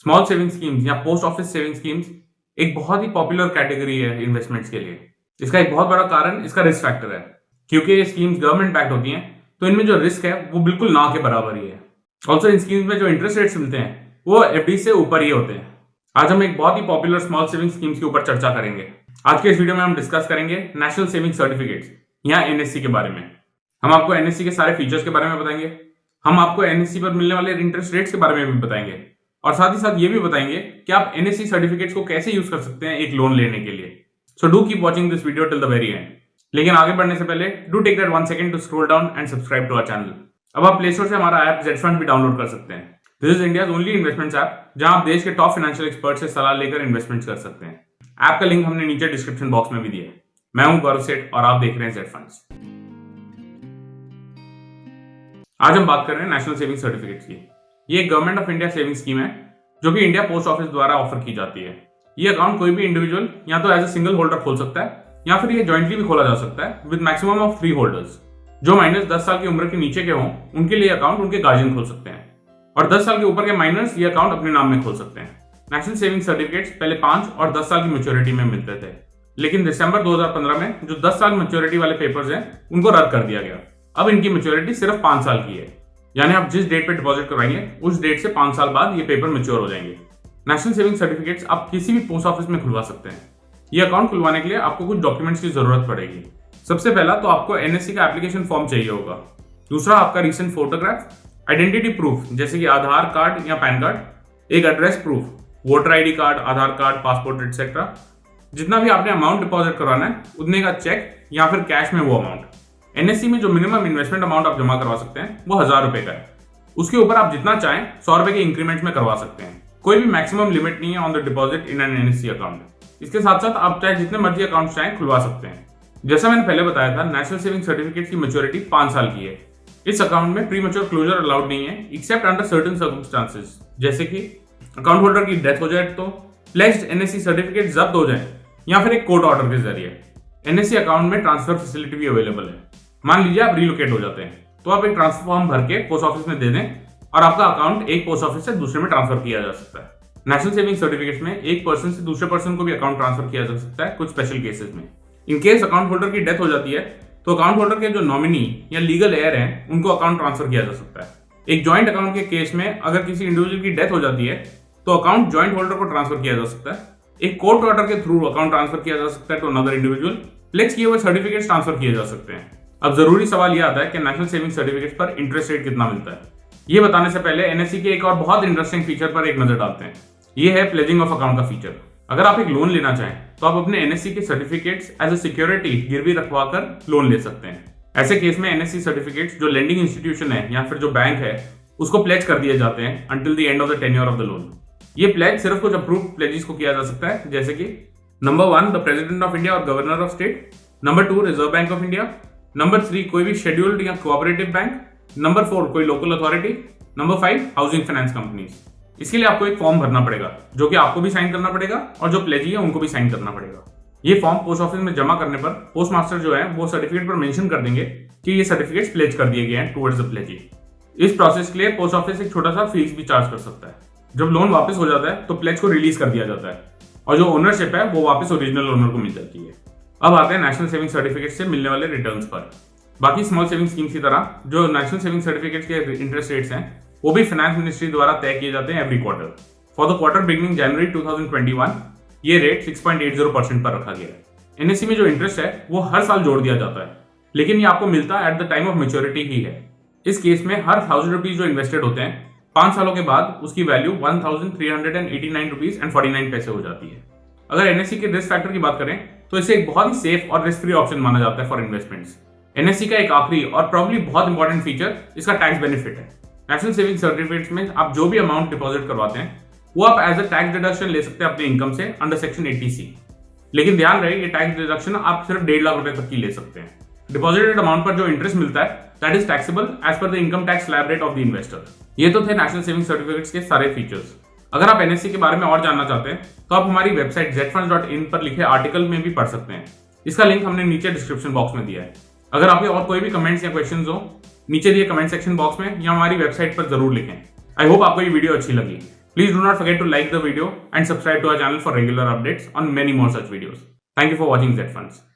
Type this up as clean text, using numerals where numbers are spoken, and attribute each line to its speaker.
Speaker 1: Small saving schemes या post office saving schemes एक बहुत ही पॉपुलर कैटेगरी है इन्वेस्टमेंट्स के लिए। इसका एक बहुत बड़ा कारण इसका रिस्क फैक्टर है, क्योंकि ये स्कीम्स गवर्नमेंट बैक्ड होती हैं, तो इनमें जो रिस्क है वो बिल्कुल ना के बराबर ही है। ऑल्सो इन स्कीम्स में जो इंटरेस्ट रेट्स मिलते हैं वो एफडी से ऊपर ही होते हैं। आज हम एक बहुत ही पॉपुलर स्मॉल सेविंग स्कीम्स के ऊपर चर्चा करेंगे। आज के इस वीडियो में हम डिस्कस करेंगे नेशनल सेविंग सर्टिफिकेट्स या एनएससी के बारे में। हम आपको एनएससी के सारे फीचर्स के बारे में बताएंगे, हम आपको एनएससी पर मिलने वाले इंटरेस्ट रेट्स के बारे में भी बताएंगे और साथ ही साथ ये भी बताएंगे कि आप एनएससी सर्टिफिकेट्स को कैसे यूज कर सकते हैं एक लोन लेने के लिए। So do keep watching this video till the very end. लेकिन आगे बढ़ने से पहले do take that 1 second to scroll down and subscribe to our channel. अब आप प्ले स्टोर से हमारा ऐप जेड फंड भी डाउनलोड कर सकते हैं। This is India's only investments app जहां आप देश के टॉप फाइनेंशियल एक्सपर्ट से सलाह लेकर इन्वेस्टमेंट्स कर सकते हैं। ऐप का लिंक हमने नीचे डिस्क्रिप्शन बॉक्स में भी दिया है। मैं हूं गौरव सेठ और आप देख रहे हैं जेड फंड्स। आज हम बात कर रहे हैं नेशनल सेविंग सर्टिफिकेट्स की। ये एक government of India saving scheme है जो कि इंडिया पोस्ट ऑफिस द्वारा ऑफर की जाती है। ये अकाउंट कोई भी इंडिविजुअल या तो एज ए सिंगल होल्डर खोल सकता है या फिर ये जॉइंटली भी खोला जा सकता है विद मैक्सिमम ऑफ 3 होल्डर्स। जो माइनस 10 साल की उम्र के नीचे के हों उनके लिए अकाउंट उनके गार्जियन खोल सकते हैं और 10 साल के ऊपर के माइनर्स ये अकाउंट अपने नाम में खोल सकते हैं। नेशनल सेविंग सर्टिफिकेट्स पहले 5 और 10 साल की मैच्योरिटी में मिलते थे, लेकिन दिसंबर 2015 में जो 10 साल मैच्योरिटी वाले पेपर्स हैं उनको रद्द कर दिया गया। अब इनकी मैच्योरिटी सिर्फ 5 साल की है, यानी आप जिस डेट पे डिपॉजिट करवाएंगे उस डेट से 5 साल बाद ये पेपर मैच्योर हो जाएंगे। नेशनल सेविंग सर्टिफिकेट्स आप किसी भी पोस्ट ऑफिस में खुलवा सकते हैं। ये अकाउंट खुलवाने के लिए आपको कुछ डॉक्यूमेंट्स की जरूरत पड़ेगी। सबसे पहला तो आपको एनएससी का एप्लीकेशन फॉर्म चाहिए होगा। दूसरा आपका रीसेंट फोटोग्राफ, आइडेंटिटी प्रूफ जैसे कि आधार कार्ड या पैन कार्ड, एक address proof, voter ID card, Aadhaar card, passport etcetera. जितना भी आपने अमाउंट डिपॉजिट करवाना है उतने का चेक या फिर कैश में वो अमाउंट। एनएससी में जो मिनिमम इन्वेस्टमेंट अमाउंट आप जमा करवा सकते हैं वो 1000 रुपए का है। उसके ऊपर आप जितना चाहें 100 रुपए के इंक्रीमेंट में करवा सकते हैं। कोई भी मैक्सिमम लिमिट नहीं है on the deposit in an NSC account. इसके साथ साथ आप चाहे जितने मर्जी अकाउंट चाहें खुलवा सकते हैं। जैसा मैंने पहले बताया था, नेशनल सेविंग सर्टिफिकेट की मैच्योरिटी 5 साल की है। इस अकाउंट में प्री मैच्योर क्लोजर अलाउड नहीं है एक्सेप्ट अंडर सर्टेन सर्कमस्टांसेस, जैसे कि अकाउंट होल्डर की डेथ हो जाए तो, प्लेज्ड एनएससी सर्टिफिकेट जब्त हो जाए या फिर एक कोर्ट ऑर्डर के जरिए। एनएससी अकाउंट में ट्रांसफर फैसिलिटी भी अवेलेबल है। मान लीजिए आप रिलोकेट हो जाते हैं तो आप एक ट्रांसफर फॉर्म भर के पोस्ट ऑफिस में दे दें और आपका अकाउंट एक पोस्ट ऑफिस से दूसरे में ट्रांसफर किया जा सकता है। नेशनल सेविंग सर्टिफिकेट्स में एक पर्सन से दूसरे पर्सन को भी अकाउंट ट्रांसफर किया जा सकता है कुछ स्पेशल केसेस में। इन केस अकाउंट होल्डर की डेथ हो जाती है तो अकाउंट होल्डर के जो नॉमिनी या लीगल एयर हैं उनको अकाउंट ट्रांसफर किया जा सकता है। एक जॉइंट अकाउंट के केस में अगर किसी इंडिविजुअल की डेथ हो जाती है तो अकाउंट जॉइंट होल्डर को ट्रांसफर किया जा सकता है। एक कोर्ट ऑर्डर के थ्रू अकाउंट ट्रांसफर किया जा सकता है टू अनदर इंडिविजुअल। प्लेज किए हुए सर्टिफिकेट्स ट्रांसफर किए जा सकते हैं। अब जरूरी सवाल यह आता है कि नेशनल सेविंग सर्टिफिकेट्स पर इंटरेस्ट रेट कितना मिलता है। ये बताने से पहले एनएससी के एक और बहुत इंटरेस्टिंग फीचर पर एक नजर डालते हैं। ये है प्लेजिंग ऑफ अकाउंट का फीचर। अगर आप एक लोन लेना चाहें तो आप अपने एनएससी के सर्टिफिकेट्स एज ए सिक्योरिटी गिरवी रखवाकर लोन ले सकते हैं। ऐसे केस में एनएससी सर्टिफिकेट्स जो लेंडिंग इंस्टीट्यूशन है या फिर जो बैंक है उसको प्लेज कर दिए जाते हैं until the end of the tenure of the loan. ये प्लेज सिर्फ कुछ अप्रूव्ड प्लेजेस को किया जा सकता है, जैसे कि number 1 the president of India और governor of state, number 2 Reserve Bank of India, number 3 कोई भी शेड्यूल्ड या कोऑपरेटिव बैंक, नंबर 4 कोई local authority, number 5 housing finance companies. इसके लिए आपको एक फॉर्म भरना पड़ेगा जो कि आपको भी साइन करना पड़ेगा और जो प्लेजी है उनको भी साइन करना पड़ेगा। ये फॉर्म पोस्ट ऑफिस में जमा करने पर पोस्ट मास्टर जो है वो सर्टिफिकेट पर मेंशन कर देंगे कि ये सर्टिफिकेट्स प्लेज कर दिए गए हैं टुवर्ड्स द प्लेजी। इस प्रोसेस के लिए पोस्ट ऑफिस एक छोटा सा फीस भी चार्ज कर सकता है। जब लोन वापस हो जाता है तो प्लेज को रिलीज कर दिया जाता है और जो ओनरशिप है वो वापस ओरिजिनल ओनर को मिल जाती है। अब आते हैं नेशनल सेविंग सर्टिफिकेट से मिलने वाले रिटर्न्स पर। बाकी स्मॉल सेविंग स्कीम्स की तरह जो नेशनल सेविंग सर्टिफिकेट्स के इंटरेस्ट रेट्स हैं वो भी फाइनेंस मिनिस्ट्री द्वारा तय किए जाते हैं every quarter. For the quarter beginning January 2021 ये रेट 6.80% पर रखा गया है। एनएससी में जो इंटरेस्ट है वो हर साल जोड़ दिया जाता है, लेकिन ये आपको मिलता है at the time of maturity ही है। इस केस में हर 1000 रुपीज जो इन्वेस्टेड होते हैं 5 सालों के बाद उसकी वैल्यू 1389 रुपीज एंड 49 पैसे हो जाती है। अगर एनएससी के रिस्क फैक्टर की बात करें तो इसे एक बहुत ही सेफ और रिस्क फ्री ऑप्शन माना जाता है फॉर इन्वेस्टमेंट्स। एनएससी का एक आखिरी और प्रॉब्ली बहुत इंपॉर्टेंट फीचर इसका टैक्स बेनिफिट है। नेशनल सेविंग सर्टिफिकेट्स में आप जो भी अमाउंट डिपॉजिट करवाते हैं वो आप एज अ टैक्स डिडक्शन ले सकते हैं अपने इनकम से अंडर सेक्शन 80C। लेकिन ध्यान रहे ये टैक्स डिडक्शन आप सिर्फ 1.5 लाख रुपए तक की ले सकते हैं। डिपॉजिटेड अमाउंट पर जो इंटरेस्ट मिलता है that is taxable as per the income tax slab rate of the investor. ये तो थे नेशनल सेविंग सर्टिफिकेट्स के सारे फीचर्स। अगर आप एनएससी के बारे में और जानना चाहते हैं तो आप हमारी वेबसाइट zfunds.in पर लिखे आर्टिकल में भी पढ़ सकते हैं। इसका लिंक हमने नीचे डिस्क्रिप्शन बॉक्स में दिया है। अगर आपके और कोई भी कमेंट्स या क्वेश्चंस हो नीचे दिए कमेंट सेक्शन बॉक्स में या हमारी वेबसाइट पर जरूर लिखें। आई होप आपको ये वीडियो अच्छी लगी। Please do not forget to like the video and subscribe to our channel for regular updates on many more such videos. Thank you for watching Z Funds.